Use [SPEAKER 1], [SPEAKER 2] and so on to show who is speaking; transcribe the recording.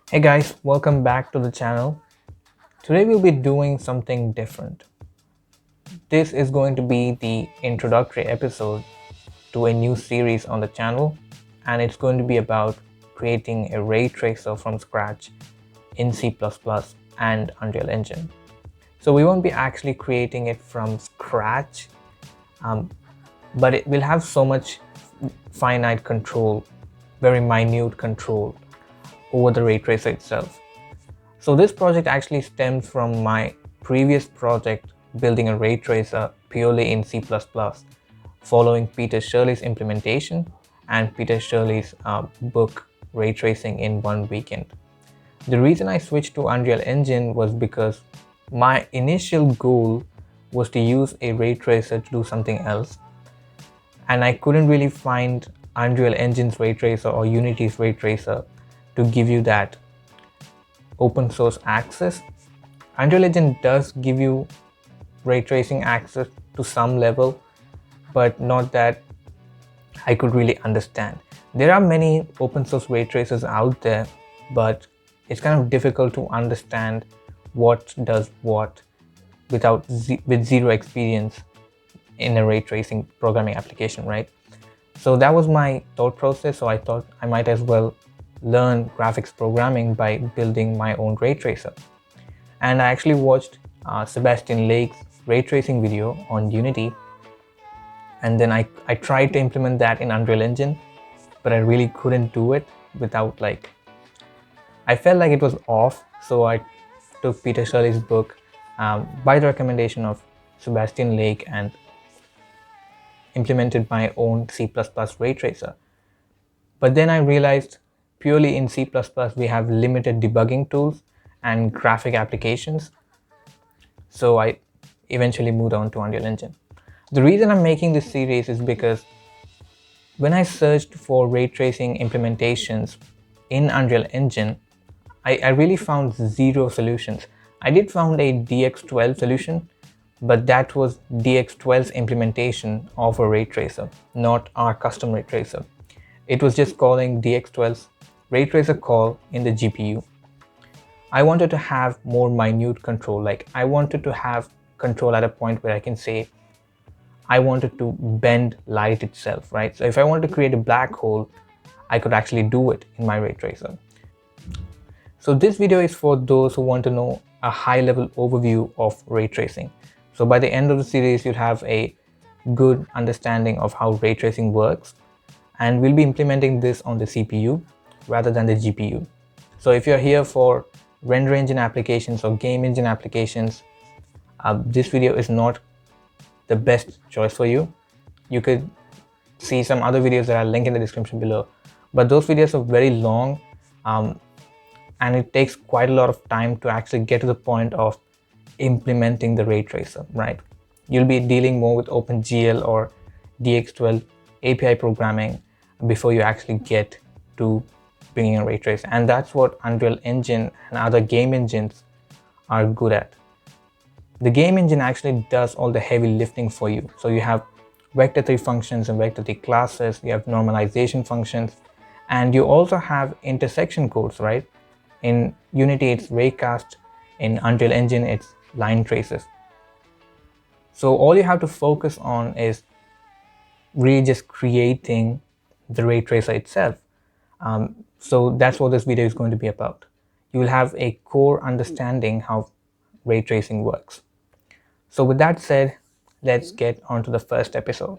[SPEAKER 1] Hey guys, welcome back to the channel. Today we'll be doing something different. This is going to be the introductory episode to a new series on the channel, and it's going to be about creating a ray tracer from scratch in C++ and Unreal Engine. So we won't be actually creating it from scratch, but it will have so much finite control, very minute control over the ray tracer itself. So this project actually stems from my previous project building a ray tracer purely in C++, following Peter Shirley's implementation and Peter Shirley's book Raytracing in One Weekend. The reason I switched to Unreal Engine was because my initial goal was to use a ray tracer to do something else, and I couldn't really find Unreal Engine's ray tracer or Unity's ray tracer to give you that open source access. Unreal Engine does give you ray tracing access to some level, but not that I could really understand. There are many open source ray tracers out there, but it's kind of difficult to understand what does what with zero experience in a ray tracing programming application, right? So that was my thought process. So I thought I might as well learn graphics programming by building my own ray tracer. And I actually watched Sebastian Lake's ray tracing video on Unity, and then I tried to implement that in Unreal Engine, but I really couldn't do it without I felt like it was off. So I took Peter Shirley's book by the recommendation of Sebastian Lake and implemented my own C++ ray tracer. But then I realized purely in C++ we have limited debugging tools and graphic applications. So I eventually moved on to Unreal Engine. The reason I'm making this series is because when I searched for ray tracing implementations in Unreal Engine, I really found zero solutions. I did found a DX12 solution, but that was DX12's implementation of a ray tracer, not our custom ray tracer. It was just calling DX12's ray tracer call in the GPU. I wanted to have more minute control. I wanted to have control at a point where I can say I wanted to bend light itself, right? So if I wanted to create a black hole, I could actually do it in my ray tracer. So this video is for those who want to know a high-level overview of ray tracing. So by the end of the series, you'll have a good understanding of how ray tracing works, and we'll be implementing this on the CPU rather than the GPU. So if you're here for render engine applications or game engine applications, this video is not the best choice for you. You could see some other videos that I'll link in the description below, but those videos are very long, and it takes quite a lot of time to actually get to the point of implementing the ray tracer, right? You'll be dealing more with OpenGL or DX12 API programming before you actually get to bringing a ray tracer, and that's what Unreal Engine and other game engines are good at. The game engine actually does all the heavy lifting for you. So you have vector3 functions and vector3 classes, you have normalization functions, and you also have intersection codes, right? In Unity, it's raycast. In Unreal Engine, it's line traces. So all you have to focus on is really just creating the ray tracer itself. So that's what this video is going to be about. You will have a core understanding how ray tracing works. So with that said, let's get on to the first episode.